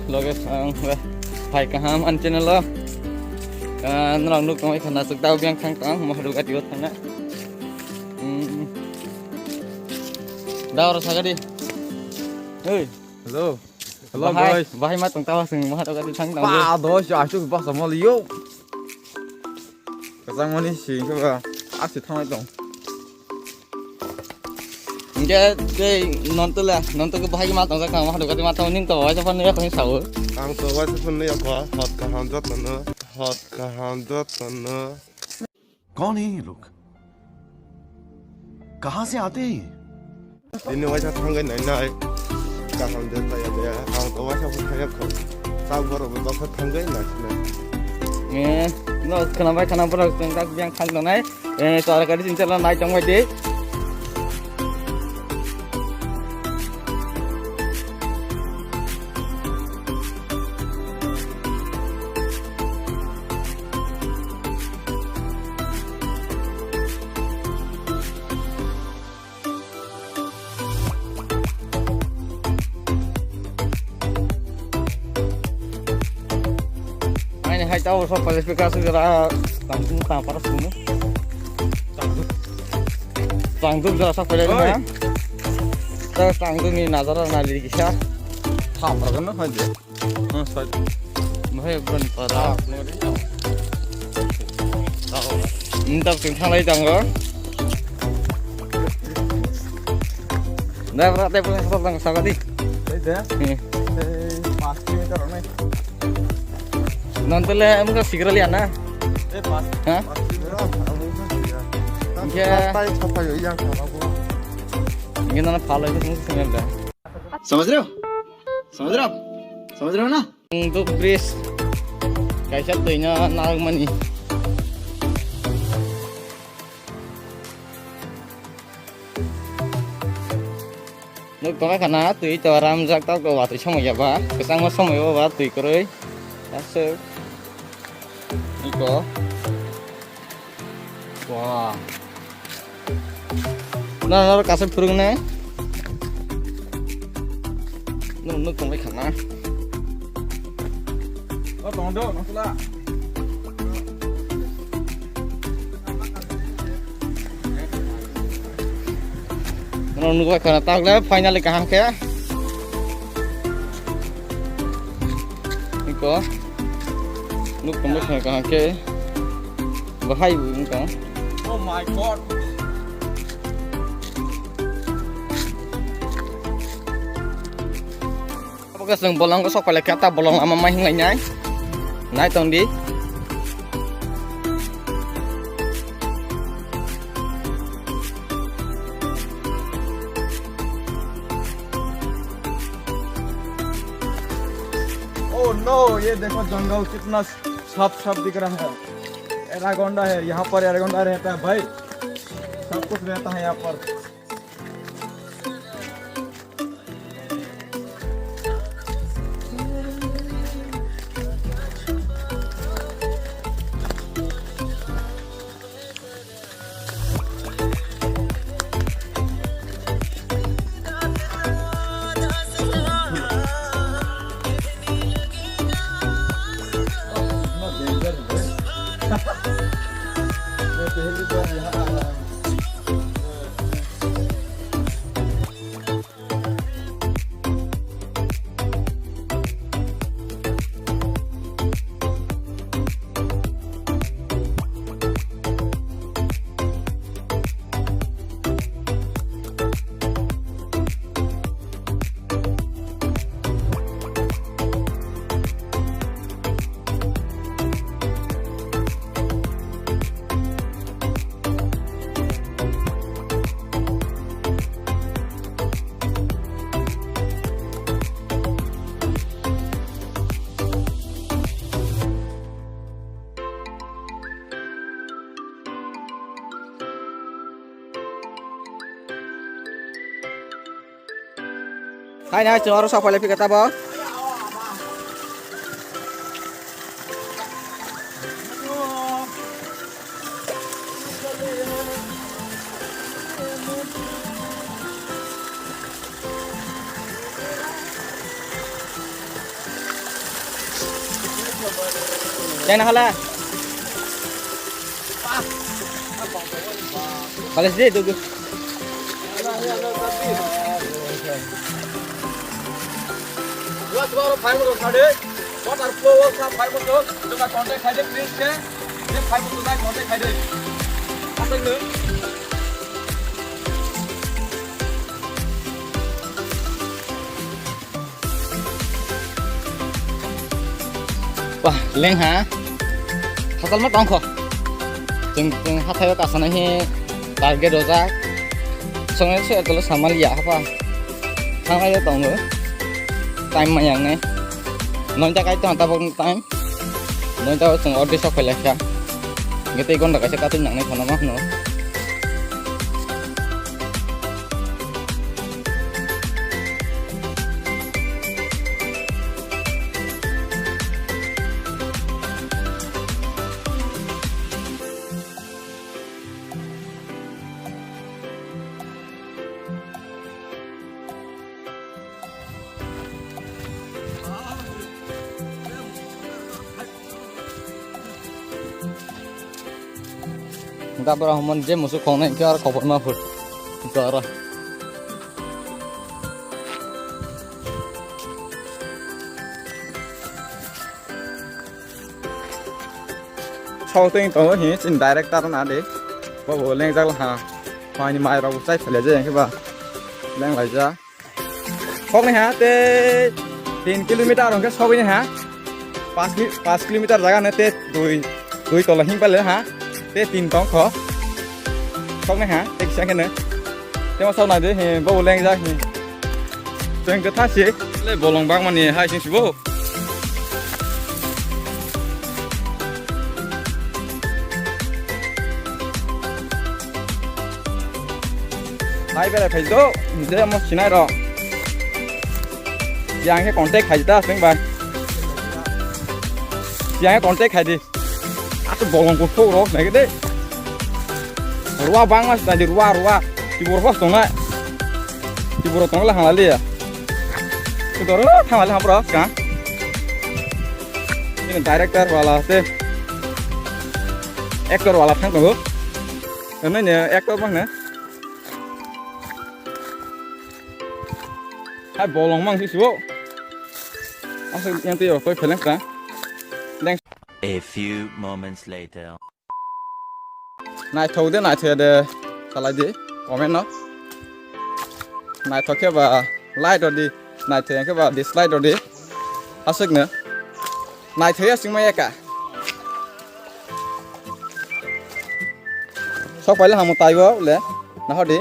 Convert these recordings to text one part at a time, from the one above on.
lagi sang phải cả ham ăn trên nó nó lòng nước nói khả năng sức đau biang khang tang mà được cái điều thằng đó đau rồi sao cái đi ơi Hello. Hello guys. vài mắt tông tao sừng mà đâu cái thằng tao Ba đó cho chú bắt什么理由？cái rằng mình xin cái吧，阿是汤来懂。cái non tu cái vài mắt tông sao mà được cái mắt tao nín tao cho phân nữa không sầu Ang to wa sa phun ya kwa hot ka ham dot na कौन है ये लोग कहाँ से आते हैं din wa sa thang ngai nai ka ham dot ta ya ya ang to wa sa phun ya ko sa gor ba ba thang ngai na nghe nó khả năng bắt đầu tông tao biang khang tao này cho cái gì trên là này trong ngoài đấy hai tahu soal kualifikasi kira tanggung para semua tanggung kira soal kualifikasi kita tanggung ini nazar nali kisah Thảo là cái nó phải gì? Sai. mahal bukan pada minta tentang lagi tanggung dah berarti punya tentang sangat di Đấy thế. Pasti cái đó này. nanti lah muka segera lihat na Pasti. hah ya tay sa pa yo yang ka ko ini nana follow itu semua sebenarnya समझ रहे हो? समझ रहे हो? समझ रहे हो ना? untuk bris kayak satunya nalang mani nước có cái khả năng tùy cho ram giác tao có vào tùy trong một giờ ba cái sang nó xong rồi ba tùy cái đấy đã sơ đi có wow nó cả sắp phương này nước không phải khả năng Nó còn đâu, nó là. nó nước phải khả năng tao lấy final là cả hàng kia đi có nước không phải khả năng cả hàng kia và hay cũng có Oh my god. cái sừng bolong có sọc phải là cái ta bolong ama mai ngay nhái nãy tông đi Oh no, ये देखो जंगल कितना साफ दिख रहा है। Anaconda है, यहाँ पर एनाकोंडा रहता है भाई। सब कुछ रहता है यहाँ पर। मैं पहली बार यहाँ आ रहा हूँ। hai này chúng nó sọc phải là cái ta bó Yang nak lah. Balas dia tu. Dua baru 5 motor tadi. Water flow was 5 motor. Coba kontak saja please ke. Ini 5 motor dah kontak saja. Apa itu? Wah, leng ha. Hasal mat tongko. Jeng hatai ka sana hi target doza. Songai se atolo samal ya apa. Sangai ya tong time ma yang ne. Non ta kai tong ta bong time. Non ta seng order sok phelak ya. Ngete kon da ka se ka tin yang ne khona ma no. Tabar hamon je musuh kong naik ke arah kopor mafur, itu arah. Sau tiếng tối thì xin director nó đi, bảo lên ra là hà, hoa như mai rồi sai phải lấy gì cái bà, lên lại ra. Khóc này hả? Te 3 km rồi cái sau này hả? 5 km jaga này te 2 tol hình phải lấy hả? Te 3 tong khó. Khóc này hả? Te sang cái nữa. Thế mà sau này thì bảo lên ra thì trên cái tháp gì? Lấy bộ lòng băng mà nè hai xin số. Hai bên này phải dỗ, để một xin này rồi. Giang cái contact khai ta tiếng bài. Giang cái contact khai đi. Aku bolong kufu roh, naik deh. Ruah bang mas, tadi ruah. Tibur pas tong nggak? Tibur tong lah halal ya. Itu orang halal hampir kan? Ini director wala se. Actor wala kan tuh. Karena nih actor bang nih. Hai bolong mang sih suwo. Asal yang tiyo kau film kan? A few moments later. Này thầu thế này thì để sao lại đi comment nó này thầu cái bà like rồi đi này thì cái bà dislike rồi đi áp sức nữa này thấy sinh mấy cả sau phải là hàng một tay vô lẽ nó hết đi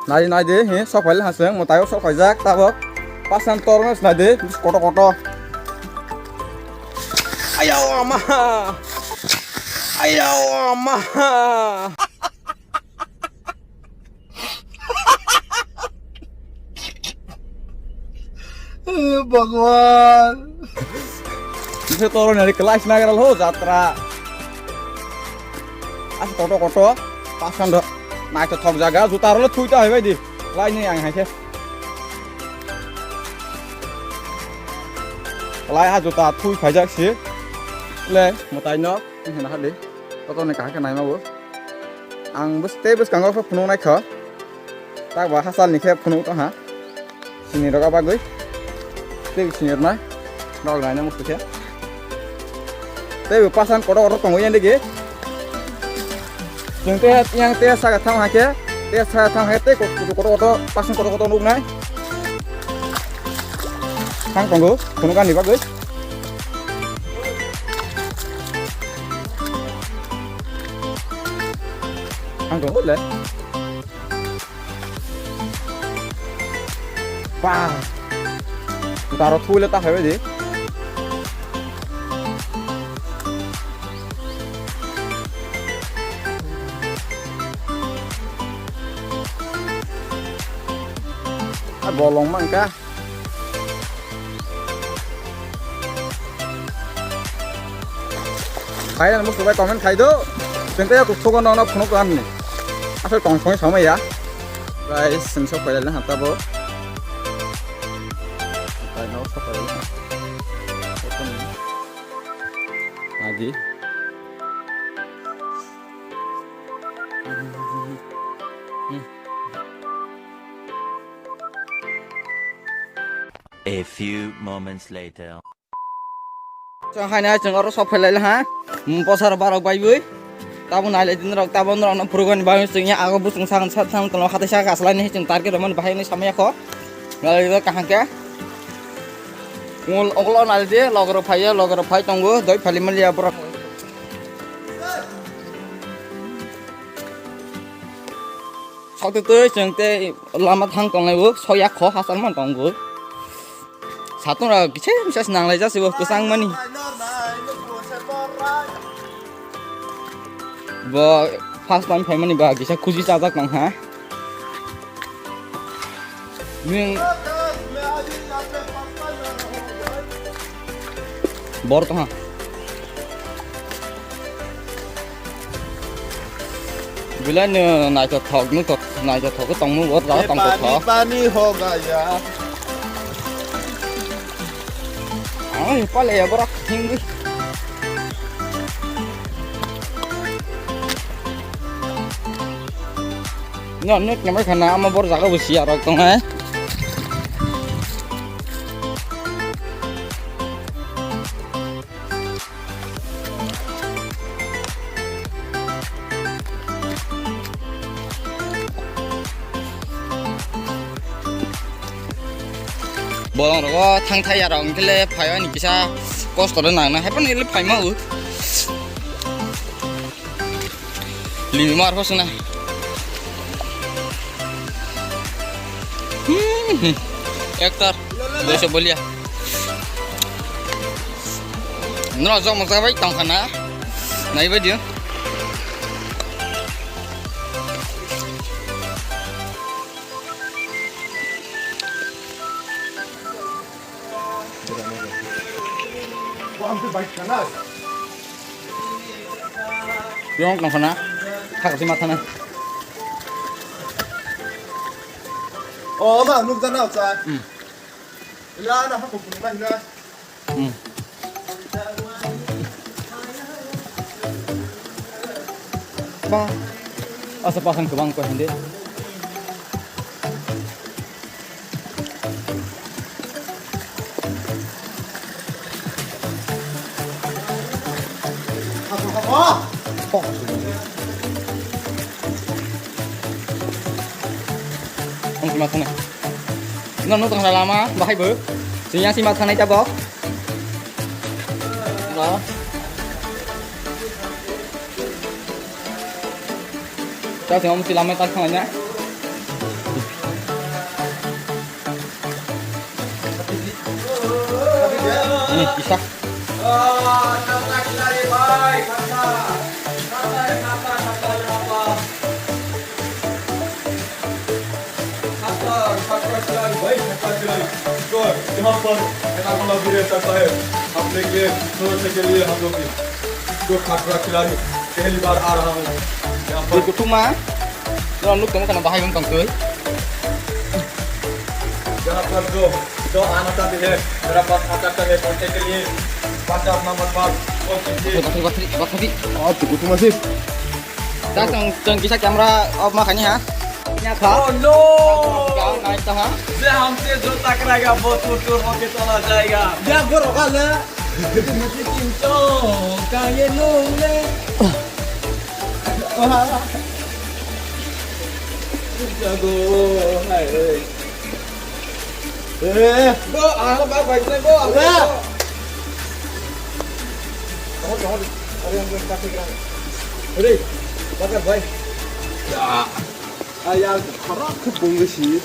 này đi hả sau phải là hàng sướng một tay sau phải rác ta vô pasan to nó này đi koto ayo mà ayo mà Bhagwan bisa turun dari kelas nagar lo jatra as koto pasan dok naik ke thok jaga juta lo thui ta hai di lai ni ang hai che lai ha juta thui phải jak xí le một tay nó hình nào đi có này cả cái này mà bố ăn bớt tê bớt càng có phun này khở ta bảo hasan này khép phun đó hả sini đó các bác ơi tê sini này đó là nó một cái tê pasan kodo tong yang dege jeng teh yang teh sagat thang ha ke teh sa thang he teh kodo pasan kodo nuk nai thang tong go phun kan đi bác ơi ăn cũng hút lên wow ta rồi thui lên ta phải cái gì bolong mang ka phải là một số bài comment thấy đó chúng ta cũng số con nó không có ăn này phải còn sống sống mày á rồi sinh sóc phải là hạt ta bố rồi nó sóc phải lagi. A few moments later. Cho hai nay chừng ở shop phải lại là ha. Pasar barok bai bui. Tabun ai lại tin rok tabun rok na program bai sing ya aku busung sang sang talo khata sa kaslan ni chừng target roman bahai ni samaya ko. Ngai lo kahang ke. Ngul oglo nal je logro phai tongo doi phali malia bro. Sau tới chừng te lama thang tong lai bu soya kho hasan man tong bu. Satu lah, kita bisa senang aja sih, waktu sang mani. Bah, pas time payment ni bah, kita kuzi catat nang ha. Ni, bor tu ha. Bila ni naik ke thok ni thok, naik ke thok ke tong mu bor dah tong ke thok. पानी होगा यार Ay, pala ya bor hingi. Nó nước nhà máy khả năng mà bor jaga besi ya rok tong hai. Bolong rồi thang thay à rong cái lẽ phải anh kia sa cost đó nặng na, hay phần này lẽ phải mau. Lì mar phát sinh này. Hector, đây sẽ bolia. Nó do một cái vách tòng khăn á, này với điếu. Yung tong khăn á, thắc gì mà thằng này. mà lúc ra nào trời ra nào không cùng bạn ra Ba, asa pasang kebang ko hindi. Oh. Ang si matang na. Ngon tong lama, bahay bu. Sinya si matang na ita bo. Đó. Cho thì ông chỉ làm mấy tay không nhá. Ini bisa. यहाँ पर खाना भी रह सकता है अपने के सुरक्षा के लिए हम लोग जो खाकरा खिलाड़ी पहली बार आ रहा हूँ यहाँ Di kutung mah. Lo lúc kamu kena bahaya bang cưới. यहाँ पर जो आना चाहते हैं मेरा पास आ सकता है पहुँचने के लिए 50 नंबर पर और कीजिए Batri. oh tunggu tuh masih Dah teng kisah kamera off makanya ha. Nyata. Oh no! Kau naik tu ha. ये हमसे जो टकराएगा वो टूट होके चला जाएगा ya gue rokok lah मुझे चिंचों का ये लूले jago hai Go, ah, baik baik go. udah Ada yang belum kasih kan? Udah, bakar baik. ayam kerak kebun sih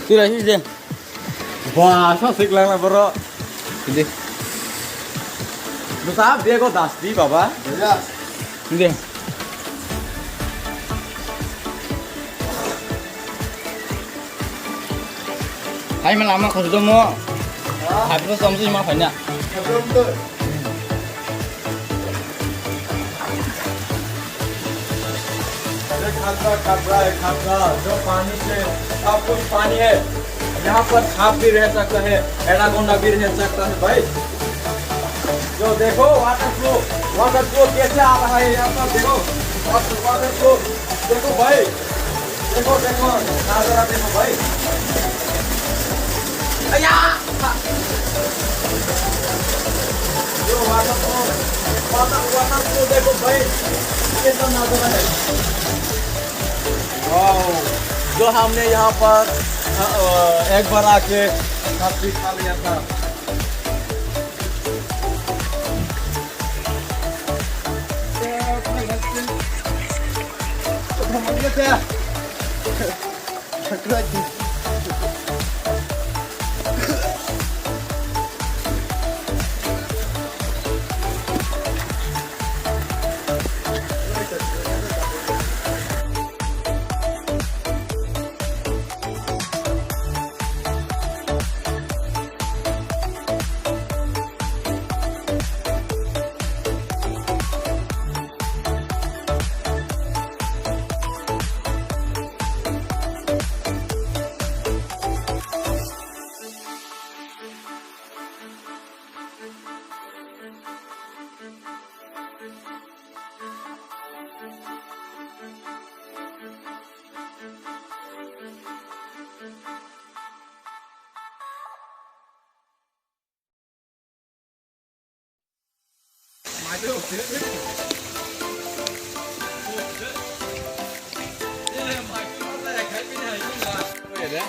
Tu dah ni dia. वाह सब सीख लेना बरो Ini. तो साहब देखो दास्ती बाबा ya Ini dia. Hai mana lama kau sudah mau? Hai tu sama sih mah banyak. belum tuh khakhra जो पानी से सब कुछ पानी है यहाँ पर सांप भी रह सकता है एनाकोंडा भी रह सकता है भाई जो देखो वाटर फ्लो कैसे आ रहा है यहाँ पर देखो वाटर फ्लो देखो भाई देखो नजारा देखो भाई अया जो वाटर फ्लो देखो भाई कैसा नजारा है वाओ जो हमने यहाँ पर एक बार आके काफी खा लिया था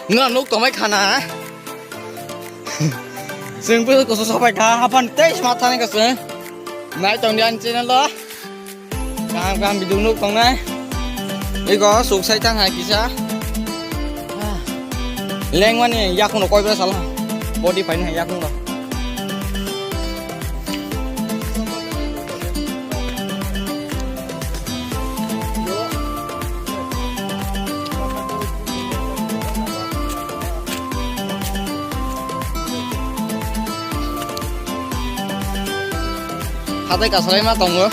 Nó lúc tao mấy khăn à? Sừng bây giờ có số phải khá phần tết mà thằng cái sừng. Nãy chồng đi ăn trên đó đó. Cam bị đúng lúc còn này. Đây có sụp say tăng hai ký xa. Lên quá nè, da không được coi bây giờ sao? Body phải này da không được. Hati kasar mah tong gua.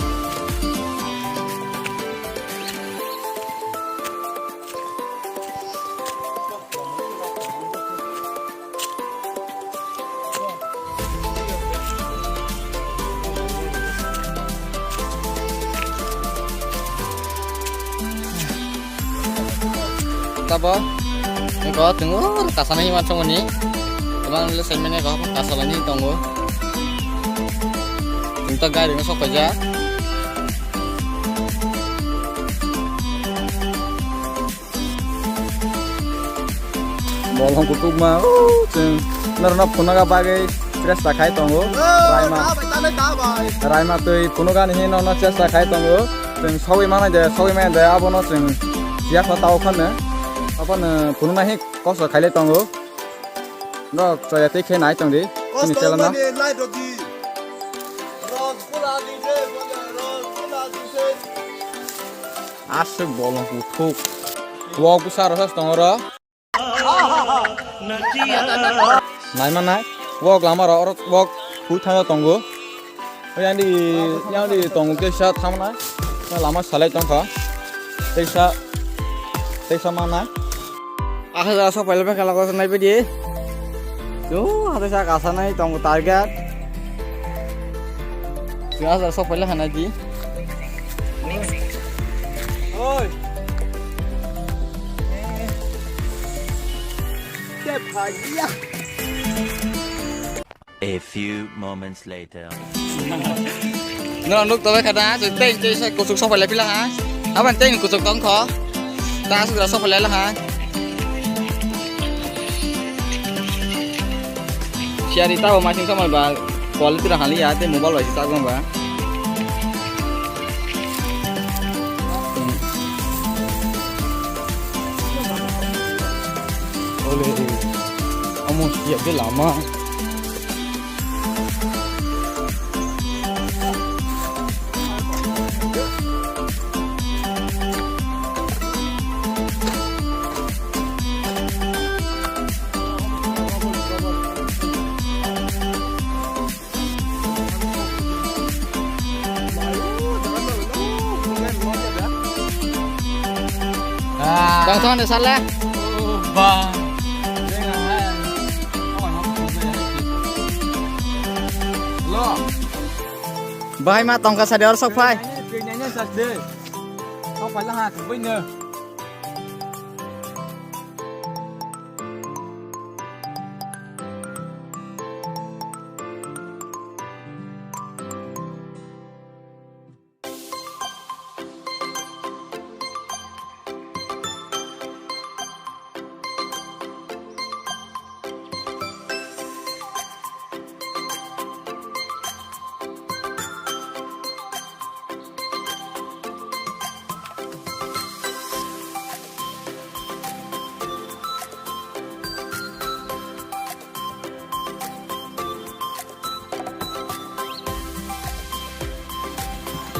Apa? Ini kau tunggu kasarnya macam ni. Abang lihat saya mana kau kasarnya tunggu. Chúng ta gai được nó sắp phải ra bol hong kutuk ma chừng nó phunaga bagai chesta khai tongo raima tui phunaga ni no chesta khai tongo chừng sawi mana je sawi men de abono chừng yak na tau khan ne apon phununa hi kosa khai le tongo no chaya te khe nai tong di ni chelam na asik bolong kutuk wah ku sarah setengah nai mana wah lama orang wah kuthanya tunggu yang di tunggu desa thamna lama salai tongka desa mana akhirnya so pala kalau kau senai pedi tuh ada saya kasanai tunggu target biasa so pala hanaji oi chết phải ya A few moments later. nó lúc tôi khá đá rồi tên sẽ cuộc sống phải lấy pila hả áo bàn tên cuộc sống con khó ta sẽ là sống phải lấy là hả share đi tao mà xin xong rồi bà quality là hẳn lý á tên mobile loại sao không bà oleh kamu siap dia lama Bang Tuan ada salah. Bang. Lo. Bahai ma tong ka sa dia sok phai. Cái này nhá sạch đi. Không phải là hạt của mình nữa.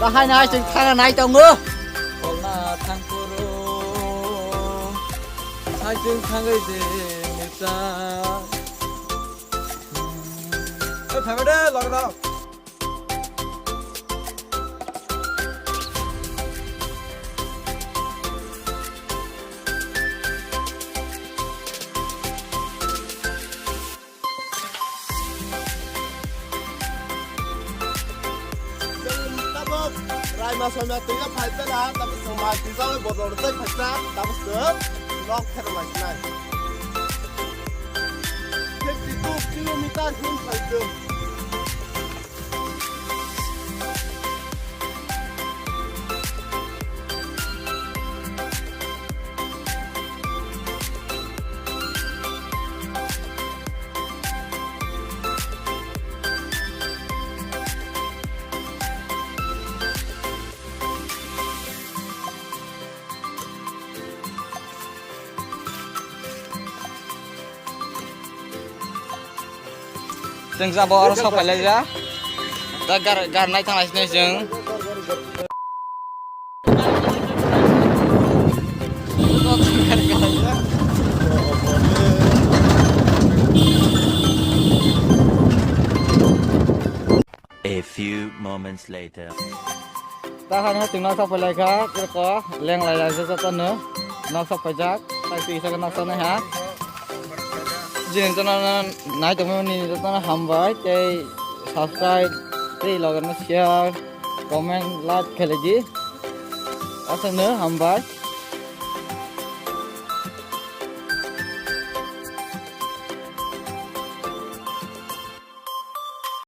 Ta hai nai chừng thang này cho ngư. Còn là thằng cô hai chân thằng ấy để người ta. Phải vào đây, lọt đâu. Rai mà xong là tiếng phải tới đó, ta phải xong mà tiếng sau bộ đồ tới phải ra, ta phải sớm, lọc theo lại này. Thế thì 2 km hơn phải được. Chừng ra bo sok phai lai ra. Ta gar nai thang lai sne chừng. A few moments later. Ta hai nai chừng nó sok phai lai kha, cái có leng lai lai ra ta nữa. Nó sok phai jak, tai ti sa nó sa này ha. Jin cho nó nãy tụi mình cho nó hầm với cái subscribe cái log nó share comment like cái gì ở nữa hầm với